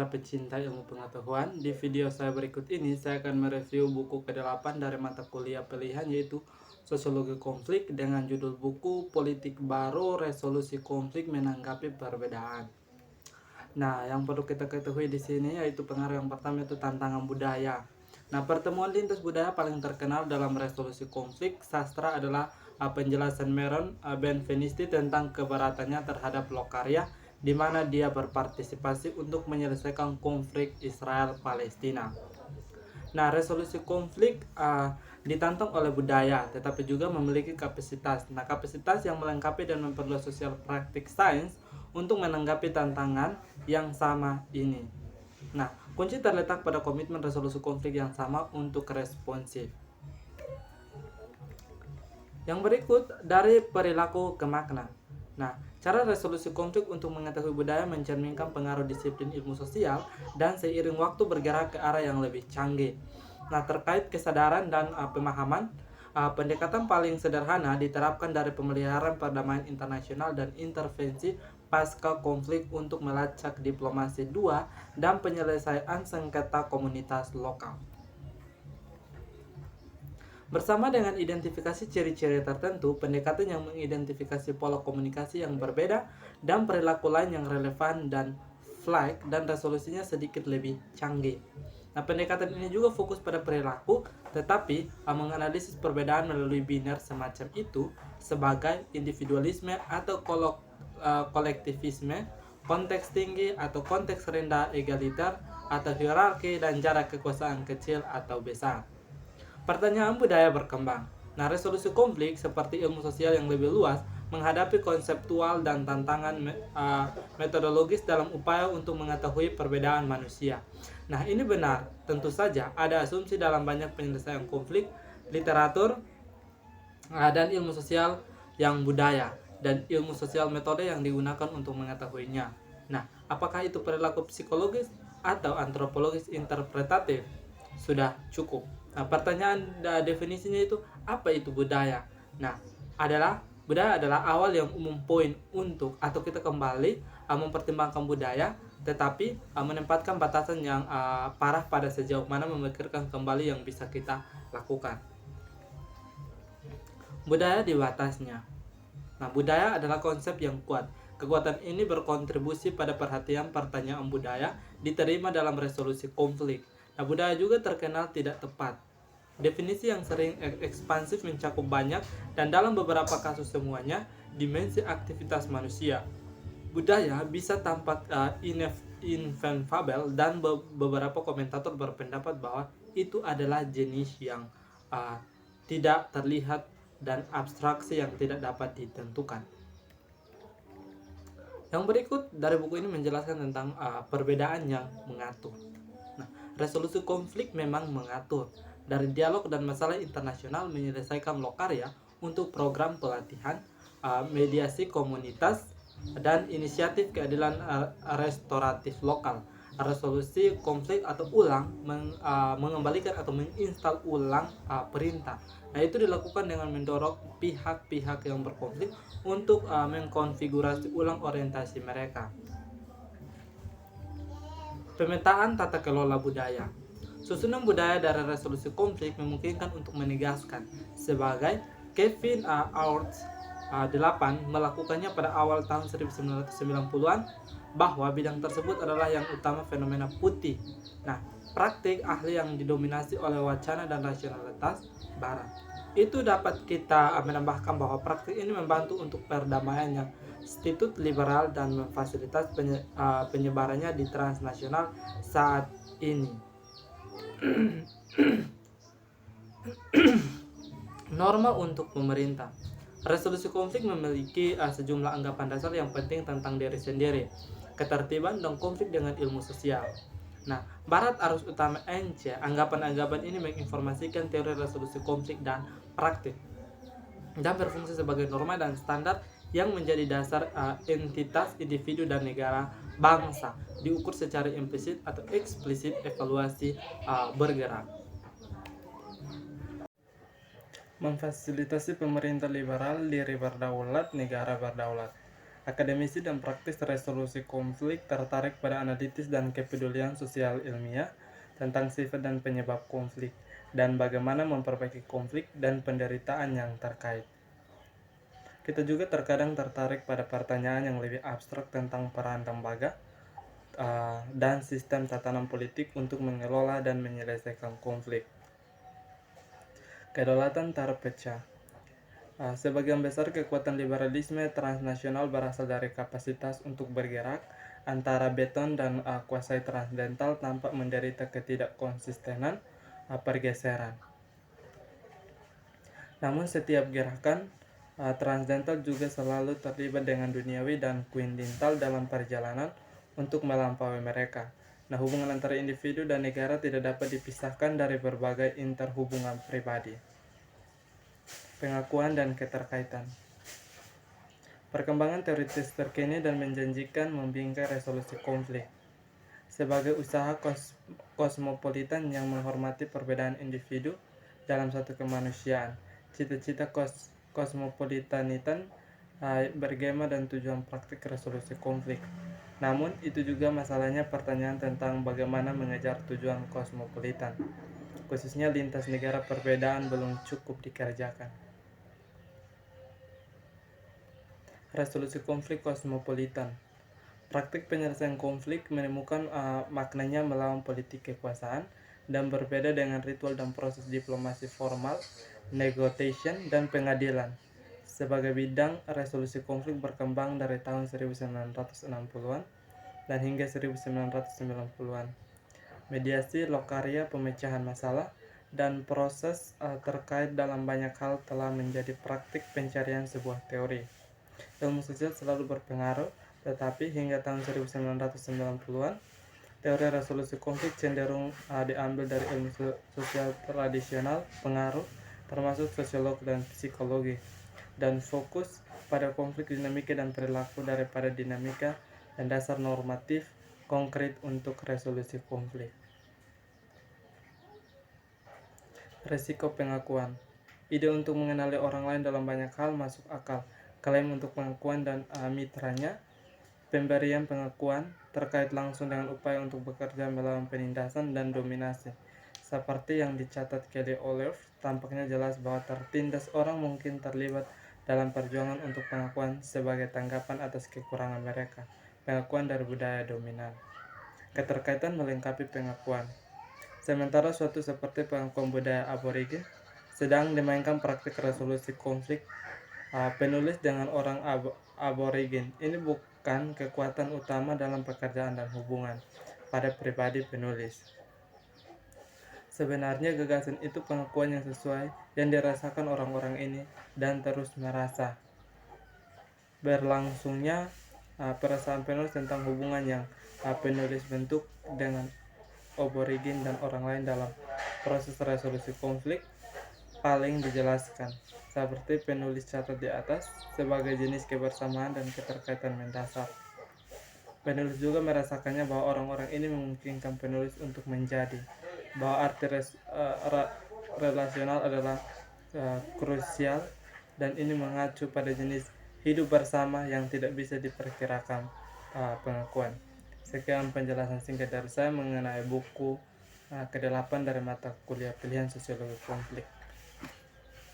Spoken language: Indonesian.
para pecinta ilmu pengetahuan. Di video saya berikut ini, saya akan mereview buku ke-8 dari mata kuliah pilihan, yaitu Sosiologi Konflik, dengan judul buku Politik Baru, Resolusi Konflik Menanggapi Perbedaan. Nah, yang perlu kita ketahui di sini yaitu pengaruh yang pertama, yaitu tantangan budaya. Nah, pertemuan lintas budaya paling terkenal dalam resolusi konflik sastra adalah penjelasan Meron Benvenisti tentang keberatannya terhadap Lokaria, di mana dia berpartisipasi untuk menyelesaikan konflik Israel-Palestina. Nah, resolusi konflik ditantang oleh budaya, tetapi juga memiliki kapasitas. Nah, kapasitas yang melengkapi dan memperluas sosial praktik sains untuk menanggapi tantangan yang sama ini. Nah, kunci terletak pada komitmen resolusi konflik yang sama untuk responsif. Yang berikut dari perilaku ke makna. Nah, cara resolusi konflik untuk mengetahui budaya mencerminkan pengaruh disiplin ilmu sosial dan seiring waktu bergerak ke arah yang lebih canggih. Nah, terkait kesadaran dan pemahaman, pendekatan paling sederhana diterapkan dari pemeliharaan perdamaian internasional dan intervensi pasca konflik untuk melacak diplomasi dua dan penyelesaian sengketa komunitas lokal. Bersama dengan identifikasi ciri-ciri tertentu, pendekatan yang mengidentifikasi pola komunikasi yang berbeda dan perilaku lain yang relevan dan flag dan resolusinya sedikit lebih canggih. Nah, pendekatan ini juga fokus pada perilaku, tetapi menganalisis perbedaan melalui biner semacam itu sebagai individualisme atau kolektivisme, konteks tinggi atau konteks rendah egaliter, atau hierarki dan jarak kekuasaan kecil atau besar. Pertanyaan budaya berkembang. Nah, resolusi konflik seperti ilmu sosial yang lebih luas menghadapi konseptual dan tantangan metodologis dalam upaya untuk mengetahui perbedaan manusia. Nah, ini benar. Tentu saja ada asumsi dalam banyak penyelesaian konflik, literatur, dan ilmu sosial yang budaya, dan ilmu sosial metode yang digunakan untuk mengetahuinya. Nah, apakah itu perilaku psikologis atau antropologis interpretatif? Sudah cukup. Nah, pertanyaan definisinya itu apa itu budaya? Nah, budaya adalah awal yang umum poin untuk atau kita kembali mempertimbangkan budaya, tetapi menempatkan batasan yang parah pada sejauh mana memikirkan kembali yang bisa kita lakukan. Budaya di batasnya. Nah, budaya adalah konsep yang kuat. Kekuatan ini berkontribusi pada perhatian pertanyaan budaya diterima dalam resolusi konflik. Nah, budaya juga terkenal tidak tepat. Definisi yang sering ekspansif mencakup banyak dan dalam beberapa kasus semuanya dimensi aktivitas manusia. Budaya bisa tampak invenfabel dan beberapa komentator berpendapat bahwa itu adalah jenis yang tidak terlihat dan abstraksi yang tidak dapat ditentukan. Yang berikut dari buku ini menjelaskan tentang perbedaan yang mengatur. Nah, resolusi konflik memang mengatur dari dialog dan masalah internasional menyelesaikan lokarya untuk program pelatihan, mediasi komunitas, dan inisiatif keadilan restoratif lokal. Resolusi konflik atau mengembalikan atau menginstal ulang perintah. Nah, itu dilakukan dengan mendorong pihak-pihak yang berkonflik untuk mengkonfigurasi ulang orientasi mereka. Pemetaan tata kelola budaya. Susunan budaya dari resolusi konflik memungkinkan untuk menegaskan sebagai Kevin Aorts 8 melakukannya pada awal tahun 1990-an bahwa bidang tersebut adalah yang utama fenomena putih. Nah, praktik ahli yang didominasi oleh wacana dan rasionalitas barat. Itu dapat kita menambahkan bahwa praktik ini membantu untuk perdamaian yang institut liberal dan memfasilitas penyebarannya di transnasional saat ini. Norma untuk pemerintah. Resolusi konflik memiliki sejumlah anggapan dasar yang penting tentang diri sendiri, ketertiban dan konflik dengan ilmu sosial. Nah, Barat arus utama NC, anggapan-anggapan ini menginformasikan teori resolusi konflik dan praktik, dan berfungsi sebagai norma dan standar yang menjadi dasar entitas, individu, dan negara bangsa, diukur secara implisit atau eksplisit evaluasi bergerak. Memfasilitasi pemerintah liberal, diri berdaulat, negara berdaulat. Akademisi dan praktis resolusi konflik tertarik pada analitis dan kepedulian sosial ilmiah tentang sifat dan penyebab konflik, dan bagaimana memperbaiki konflik dan penderitaan yang terkait. Kita juga terkadang tertarik pada pertanyaan yang lebih abstrak tentang peran lembaga dan sistem tatanan politik untuk mengelola dan menyelesaikan konflik. Kedaulatan terpecah. Sebagian besar kekuatan liberalisme transnasional berasal dari kapasitas untuk bergerak antara beton dan kuasai transdental tanpa menderita ketidakkonsistenan pergeseran. Namun setiap gerakan transdental juga selalu terlibat dengan duniawi dan kuintintal dalam perjalanan untuk melampaui mereka. Nah, hubungan antara individu dan negara tidak dapat dipisahkan dari berbagai interhubungan pribadi. Pengakuan dan keterkaitan. Perkembangan teoritis terkini dan menjanjikan membingkai resolusi konflik sebagai usaha kosmopolitan yang menghormati perbedaan individu dalam satu kemanusiaan. Cita-cita kosmopolitanitan bergema dan tujuan praktik resolusi konflik. Namun, itu juga masalahnya pertanyaan tentang bagaimana mengejar tujuan kosmopolitan. Khususnya lintas negara perbedaan belum cukup dikerjakan. Resolusi konflik kosmopolitan. Praktik penyelesaian konflik menemukan maknanya melawan politik kekuasaan dan berbeda dengan ritual dan proses diplomasi formal, negotiation, dan pengadilan. Sebagai bidang, resolusi konflik berkembang dari tahun 1960-an dan hingga 1990-an. Mediasi, lokaria, pemecahan masalah, dan proses terkait dalam banyak hal telah menjadi praktik pencarian sebuah teori. Ilmu sosial selalu berpengaruh, tetapi hingga tahun 1990-an, teori resolusi konflik cenderung diambil dari ilmu sosial tradisional pengaruh, termasuk sosiologi dan psikologi, dan fokus pada konflik dinamika dan perilaku daripada dinamika dan dasar normatif konkret untuk resolusi konflik. Resiko pengakuan. Ide untuk mengenali orang lain dalam banyak hal masuk akal. Klaim untuk pengakuan dan mitranya, pemberian pengakuan terkait langsung dengan upaya untuk bekerja melawan penindasan dan dominasi. Seperti yang dicatat Kelly Olive, tampaknya jelas bahwa tertindas orang mungkin terlibat dalam perjuangan untuk pengakuan sebagai tanggapan atas kekurangan mereka. Pengakuan dari budaya dominan. Keterkaitan melengkapi pengakuan. Sementara suatu seperti pengakuan budaya aborigin sedang dimainkan praktik resolusi konflik penulis dengan orang aborigin. Ini bukan kekuatan utama dalam pekerjaan dan hubungan pada pribadi penulis. Sebenarnya gagasan itu pengakuan yang sesuai yang dirasakan orang-orang ini dan terus merasa. Berlangsungnya perasaan penulis tentang hubungan yang penulis bentuk dengan aborigin dan orang lain dalam proses resolusi konflik paling dijelaskan, seperti penulis catat di atas, sebagai jenis kebersamaan dan keterkaitan mendasar. Penulis juga merasakannya bahwa orang-orang ini memungkinkan penulis untuk menjadi, bahwa arti relasional adalah krusial, dan ini mengacu pada jenis hidup bersama yang tidak bisa diperkirakan pengakuan. Sekian penjelasan singkat dari saya mengenai buku ke-8 dari mata kuliah pilihan sosiologi konflik.